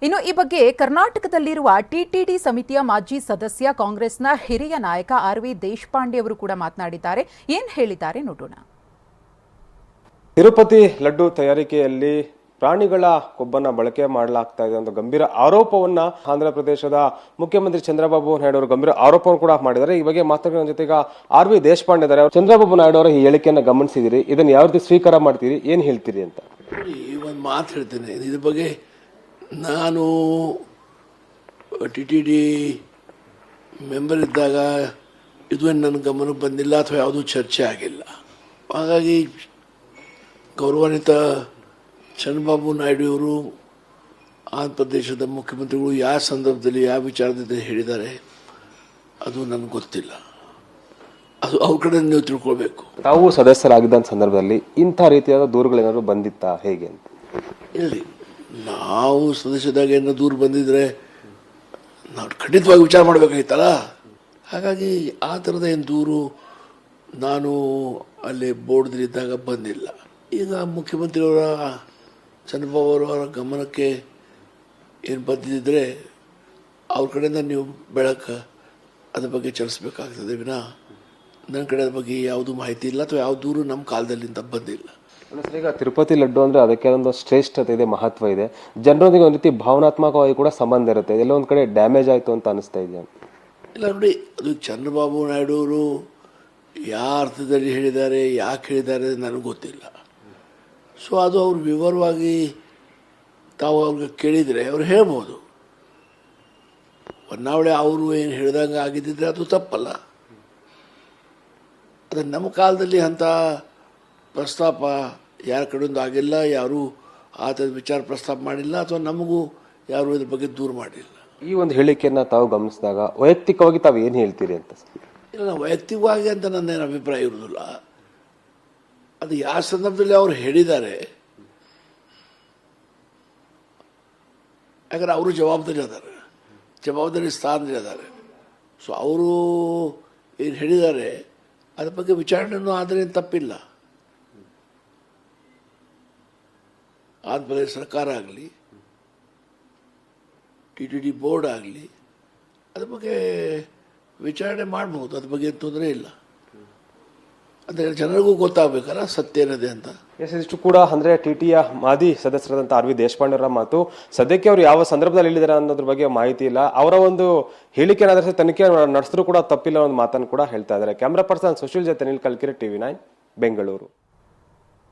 ಇನ್ನು ಈ ಬಗ್ಗೆ ಕರ್ನಾಟಕದಲ್ಲಿರುವ ಟಿಟಿಡಿ ಸಮಿತಿಯ ಮಾಜಿ ಸದಸ್ಯ ಕಾಂಗ್ರೆಸ್ನ ಹಿರಿಯ ನಾಯಕ ಆರ್.ವಿ. ದೇಶಪಾಂಡೆ ಅವರು ಕೂಡ ಮಾತನಾಡಿದ್ದಾರೆ. ಏನು ಹೇಳಿದ್ದಾರೆ ನೋಡೋಣ. ತಿರುಪತಿ ಲಡ್ಡು ತಯಾರಿಕೆಯಲ್ಲಿ ಪ್ರಾಣಿಗಳ ಕೊಬ್ಬನ್ನ ಬಳಕೆ ಮಾಡಲಾಗ್ತಾ ಇದೆ ಅಂತ ಗಂಭೀರ ಆರೋಪವನ್ನ ಆಂಧ್ರ ಪ್ರದೇಶದ ಮುಖ್ಯಮಂತ್ರಿ ಚಂದ್ರಬಾಬು ನಾಯ್ಡು ಅವರು ಗಂಭೀರ ಆರೋಪವನ್ನು ಕೂಡ ಮಾಡಿದ್ದಾರೆ. ಈ ಬಗ್ಗೆ ಮಾತಾಡೋ ಜೊತೆಗ ಆರ್.ವಿ. ದೇಶಪಾಂಡೆ ಇದ್ದಾರೆ. ಚಂದ್ರಬಾಬು ನಾಯ್ಡು ಅವರ ಈ ಹೇಳಿಕೆಯನ್ನ ಗಮನಿಸಿದಿರಿ, ಇದನ್ನ ಯಾವ ರೀತಿ ಸ್ವೀಕಾರ ಮಾಡ್ತೀರಿ, ಏನ್ ಹೇಳ್ತೀರಿ ಅಂತ? ಒಂದು ಮಾತು ಹೇಳ್ತೇನೆ ಇದ್ರ ಬಗ್ಗೆ. ನಾನು ಟಿಟಿಡಿ ಮೆಂಬರ್ ಇದ್ದಾಗ ಇದುವೇನು ನನ್ನ ಗಮನಕ್ಕೆ ಬಂದಿಲ್ಲ ಅಥವಾ ಯಾವುದೂ ಚರ್ಚೆ ಆಗಿಲ್ಲ. ಹಾಗಾಗಿ ಗೌರವಾನ್ವಿತ ಚಂದ್ರಬಾಬು ನಾಯ್ಡು ಅವರು ಆಂಧ್ರ ಪ್ರದೇಶದ ಮುಖ್ಯಮಂತ್ರಿಗಳು ಯಾವ ಸಂದರ್ಭದಲ್ಲಿ ಯಾವ ವಿಚಾರದಲ್ಲಿ ಹೇಳಿದ್ದಾರೆ ಅದು ನನಗೆ ಗೊತ್ತಿಲ್ಲ. ಅದು ಅವ್ರ ಕಡೆ ನೀವು ತಿಳ್ಕೊಳ್ಬೇಕು. ತಾವು ಸದಸ್ಯರಾಗಿದ್ದ ಸಂದರ್ಭದಲ್ಲಿ ಇಂಥ ರೀತಿಯಾದ ದೂರುಗಳೇನಾದ್ರು ಬಂದಿತ್ತಾ, ಹೇಗೆ ಅಂತ? ಇಲ್ಲಿ ನಾವು ಸದಸ್ಯದಾಗ ಏನೋ ದೂರ ಬಂದಿದ್ರೆ ನಾವು ಖಂಡಿತವಾಗಿ ವಿಚಾರ ಮಾಡಬೇಕಾಗಿತ್ತಲ್ಲ. ಹಾಗಾಗಿ ಆ ಥರದ ಏನು ದೂರು ನಾನು ಅಲ್ಲಿ ಬೋರ್ಡ್ದಲ್ಲಿದ್ದಾಗ ಬಂದಿಲ್ಲ. ಈಗ ಮುಖ್ಯಮಂತ್ರಿಯವರ ಚಂದ್ರಬಾಬು ಅವರ ಗಮನಕ್ಕೆ ಏನು ಬಂದಿದ್ದರೆ ಅವ್ರ ಕಡೆಯಿಂದ ನೀವು ಬೆಳಕು ಅದ್ರ ಬಗ್ಗೆ ಚಲಿಸ್ಬೇಕಾಗ್ತದೆ ವಿನ ನನ್ನ ಕಡೆ ಅದ್ರ ಬಗ್ಗೆ ಯಾವುದೂ ಮಾಹಿತಿ ಇಲ್ಲ ಅಥವಾ ಯಾವ ದೂರು ನಮ್ಮ ಕಾಲದಲ್ಲಿಂದ ಬಂದಿಲ್ಲ. ಈಗ ತಿರುಪತಿ ಲಡ್ಡು ಅಂದ್ರೆ ಅದಕ್ಕೆ ಒಂದು ಶ್ರೇಷ್ಠತೆ ಇದೆ, ಮಹತ್ವ ಇದೆ. ಜನರೊಂದಿಗೆ ಒಂದು ರೀತಿ ಭಾವನಾತ್ಮಕವಾಗಿ ಕೂಡ ಸಂಬಂಧ ಇರುತ್ತೆ. ಎಲ್ಲ ಒಂದು ಕಡೆ ಡ್ಯಾಮೇಜ್ ಆಯಿತು ಅಂತ ಅನಿಸ್ತಾ ಇದೆಯಾ? ಇಲ್ಲ ನೋಡಿ, ಅದು ಚಂದ್ರಬಾಬು ನಾಯ್ಡು ಅವರು ಯಾವ ಅರ್ಥದಲ್ಲಿ ಹೇಳಿದ್ದಾರೆ, ಯಾಕೆ ಹೇಳಿದ್ದಾರೆ ನನಗೆ ಗೊತ್ತಿಲ್ಲ. ಸೊ ಅದು ಅವ್ರು ವಿವರವಾಗಿ ತಾವು ಅವ್ರಿಗೆ ಕೇಳಿದರೆ ಅವ್ರು ಹೇಳ್ಬೋದು. ಹೊನ್ನಾವಳೆ ಅವರು ಏನು ಹೇಳಿದಂಗೆ ಆಗಿದ್ದಿದ್ರೆ ಅದು ತಪ್ಪಲ್ಲ. ಅದು ನಮ್ಮ ಕಾಲದಲ್ಲಿ ಅಂಥ ಪ್ರಸ್ತಾಪ ಯಾರ ಕಡೆಯಿಂದ ಆಗಿಲ್ಲ, ಯಾರೂ ಆ ಥರದ ವಿಚಾರ ಪ್ರಸ್ತಾಪ ಮಾಡಿಲ್ಲ ಅಥವಾ ನಮಗೂ ಯಾರು ಇದ್ರ ಬಗ್ಗೆ ದೂರ ಮಾಡಿಲ್ಲ. ಈ ಒಂದು ಹೇಳಿಕೆಯನ್ನು ತಾವು ಗಮನಿಸಿದಾಗ ವೈಯಕ್ತಿಕವಾಗಿ ತಾವು ಏನು ಹೇಳ್ತೀರಿ ಅಂತ? ಇಲ್ಲ, ವೈಯಕ್ತಿಕವಾಗಿ ಅಂತ ನನ್ನೇನು ಅಭಿಪ್ರಾಯ ಇರೋದಿಲ್ಲ. ಅದು ಯಾವ ಸಂದರ್ಭದಲ್ಲಿ ಅವ್ರು ಹೇಳಿದ್ದಾರೆ, ಯಾಕಂದ್ರೆ ಅವರು ಜವಾಬ್ದಾರಿ ಸ್ಥಾನದಲ್ಲಿ ಅದಾರೆ. ಸೊ ಅವರು ಏನು ಹೇಳಿದ್ದಾರೆ ಅದ್ರ ಬಗ್ಗೆ ವಿಚಾರಣೆಯೂ ಆದರೆ ತಪ್ಪಿಲ್ಲ. ಆಂಧ್ರ ಪ್ರದೇಶ ಸರ್ಕಾರ ಆಗಲಿ, ಟಿಟಿಡಿ ಬೋರ್ಡ್ ಆಗಲಿ ಅದ್ರ ಬಗ್ಗೆ ವಿಚಾರಣೆ ಮಾಡ್ಬೋದು. ಅದ್ರ ಬಗ್ಗೆ ತೊಂದರೆ ಇಲ್ಲ. ಅಂದರೆ ಜನರಿಗೂ ಗೊತ್ತಾಗಬೇಕಲ್ಲ ಸತ್ಯ ಏನಿದೆ ಅಂತ. ಇಷ್ಟು ಕೂಡ ಅಂದರೆ ಟಿಟಿಯ ಮಾಜಿ ಸದಸ್ಯರಾದಂಥ ಆರ್.ವಿ. ದೇಶಪಾಂಡೆ ಅವರ ಮಾತು. ಸದ್ಯಕ್ಕೆ ಅವರು ಯಾವ ಸಂದರ್ಭದಲ್ಲಿ ಹೇಳಿದ್ದಾರೆ ಅನ್ನೋದ್ರ ಬಗ್ಗೆ ಮಾಹಿತಿ ಇಲ್ಲ. ಅವರ ಒಂದು ಹೇಳಿಕೆ ಆಧರಿಸಿ ತನಿಖೆ ನಡೆಸಿದ್ರು ಕೂಡ ತಪ್ಪಿಲ್ಲ ಒಂದು ಮಾತನ್ನು ಕೂಡ ಹೇಳ್ತಾ ಇದ್ದಾರೆ. ಕ್ಯಾಮ್ರಾ ಪರ್ಸನ್ ಸುಶೀಲ್ ಜೊತೆ ನಿಲ್ ಕಲ್ಕಿರೆ, TV9 ಬೆಂಗಳೂರು.